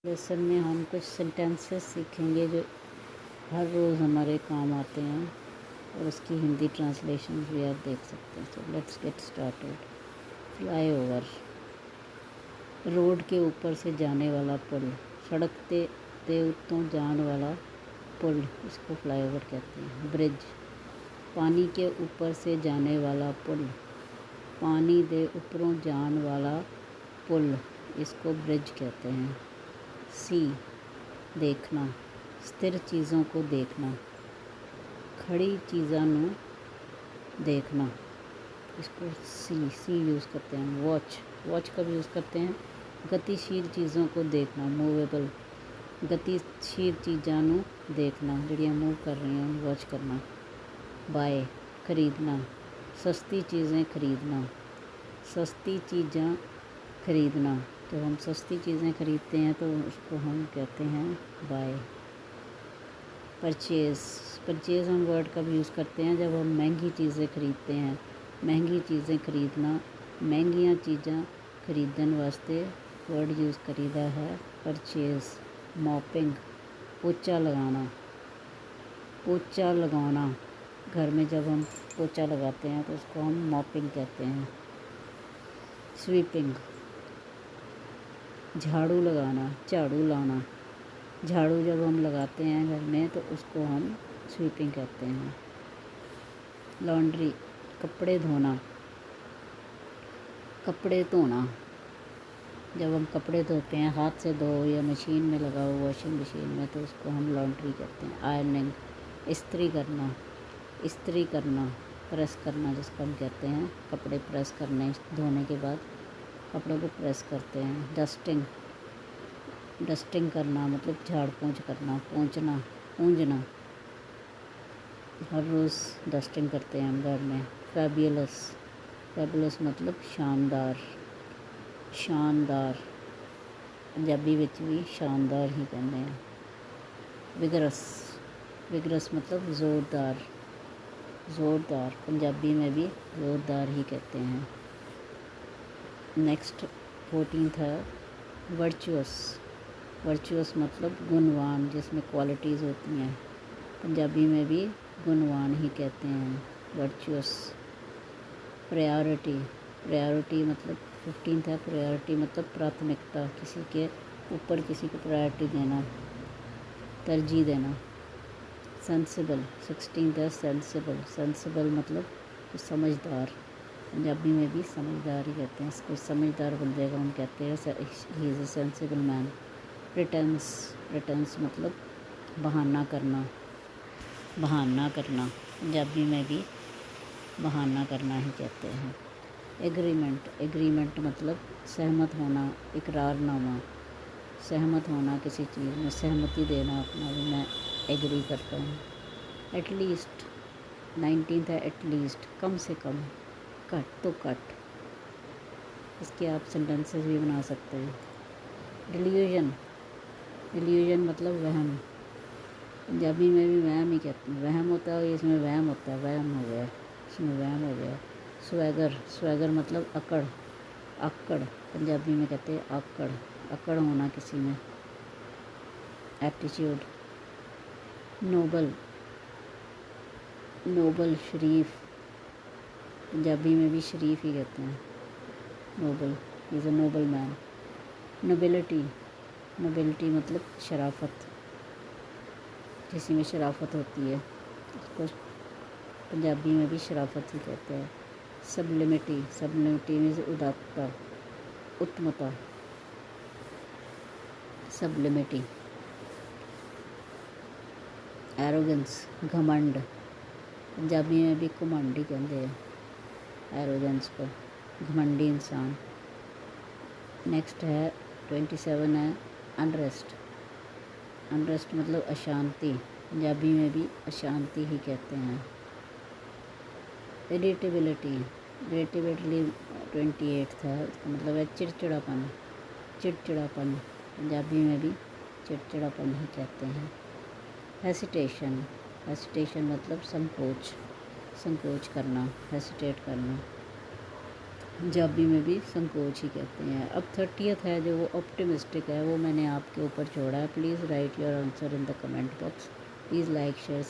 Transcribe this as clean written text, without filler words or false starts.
Lesson में हम कुछ सेंटेंसेस सीखेंगे जो हर रोज़ हमारे काम आते हैं और उसकी हिंदी ट्रांसलेशन भी आप देख सकते हैं। So let's get started. Flyover, road के ऊपर से जाने वाला पुल, सड़क ते उत्तों जाने वाला पुल, इसको फ्लाईओवर कहते हैं। ब्रिज, पानी के ऊपर से जाने वाला पुल, पानी दे ऊपरों जाने वाला पुल, इसको ब्रिज कहते हैं। सी, देखना, स्थिर चीज़ों को देखना, खड़ी चीज़ों नू देखना, इसको सी यूज़ करते हैं। वॉच कब यूज़ करते हैं? गतिशील चीज़ों को देखना, मूवेबल, गतिशील चीज़ों नू देखना जिहड़ियां मूव कर रही हैं उन्हें वॉच करना। बाय, खरीदना, सस्ती चीज़ें खरीदना, सस्ती चीज़ें खरीदना। तो हम सस्ती चीज़ें खरीदते हैं तो उसको हम कहते हैं बाय। परचेज़ हम वर्ड कब यूज़ करते हैं? जब हम महंगी चीज़ें खरीदते हैं। महंगी चीज़ें खरीदना, महंगियां चीज़ां खरीदन वास्ते वर्ड यूज़ करीदा है परचेज़। मॉपिंग, पोचा लगाना, पोचा लगाना, घर में जब हम पोचा लगाते हैं तो उसको हम मॉपिंग कहते हैं। स्वीपिंग, झाड़ू लगाना, झाड़ू लाना, झाड़ू जब हम लगाते हैं घर में तो उसको हम स्वीपिंग कहते हैं। लॉन्ड्री, कपड़े धोना, कपड़े धोना, जब हम कपड़े धोते हैं हाथ से धो या मशीन में लगाओ वॉशिंग मशीन में तो उसको हम लॉन्ड्री कहते हैं। आयरनिंग, इस्त्री करना, इस्त्री करना, प्रेस करना जिसको हम कहते हैं कपड़े प्रेस करने, धोने के बाद कपड़ों को प्रेस करते हैं। डस्टिंग, डस्टिंग करना मतलब झाड़ पोंछ करना, पूंजना, हर रोज़ डस्टिंग करते हैं हम घर में। फैबुलस, फैबुलस मतलब शानदार, शानदार, पंजाबी विच भी शानदार ही कहते हैं। विगरस, विगरस मतलब ज़ोरदार, ज़ोरदार, पंजाबी में भी ज़ोरदार ही कहते हैं। नेक्स्ट 14th है वर्चुअस। वर्चुअस मतलब गुणवान, जिसमें क्वालिटीज़ होती हैं, पंजाबी में भी गुणवान ही कहते हैं वर्चुअस। प्रायोरिटी, प्रायोरिटी मतलब 15th है प्रायोरिटी मतलब प्राथमिकता, किसी के ऊपर किसी को प्रायोरिटी देना, तरजीह देना। सेंसिबल, 16th है सेंसिबल, सेंसिबल मतलब समझदार, पंजाबी में भी समझदार ही कहते हैं। कोई समझदार बंदे को हम कहते हैं he is a sensible man. Pretence, pretence मतलब बहाना करना, बहाना करना, पंजाबी में भी बहाना करना ही कहते हैं। एग्रीमेंट, एग्रीमेंट मतलब सहमत होना, इकरारनामा, सहमत होना किसी चीज़ में, सहमति देना अपना भी मैं एग्री करता हूँ। एटलीस्ट, 19th है एटलीस्ट, कम से कम, कट तो कट, इसके आप सेंटेंसेस भी बना सकते हैं। डिल्यूजन, डिल्यूजन मतलब वहम, पंजाबी में भी वहम ही कहते हैं, वहम होता है इसमें वहम होता है, वहम हो गया, इसमें वहम हो गया। स्वैगर, स्वैगर मतलब अकड़, अक्कड़, पंजाबी में कहते हैं अक्कड़, अकड़ होना किसी में। एप्टीट्यूड, नोबल, नोबल, शरीफ, पंजाबी में भी शरीफ ही कहते हैं noble, is a noble man. Nobility, nobility मतलब शराफत, किसी में शराफत होती है उसको पंजाबी में भी शराफत ही कहते हैं। सबलिमिटी, सबलिमिटी मीन्स उदात्तता, उत्तमता, सबलिमिटी। एरोगेंस, घमंड, पंजाबी में भी घमंड ही कहते हैं एरोगेंस को, घमंडी इंसान। नेक्स्ट है 27 है अनरेस्ट, अनरेस्ट मतलब अशांति, पंजाबी में भी अशांति ही कहते हैं। इरिटेबिलिटी, इरिटेबिलिटी 28 था, इसका मतलब है चिड़चिड़ापन, चिड़चिड़ापन, पंजाबी में भी चिड़चिड़ापन ही कहते हैं। हेसिटेशन, हेसिटेशन मतलब संकोच, संकोच करना, हेसिटेट करना। पंजाबी में भी संकोच ही कहते हैं। अब 30th है जो वो ऑप्टिमिस्टिक है, वो मैंने आपके ऊपर छोड़ा है। Please write your answer in the comment box. Please like share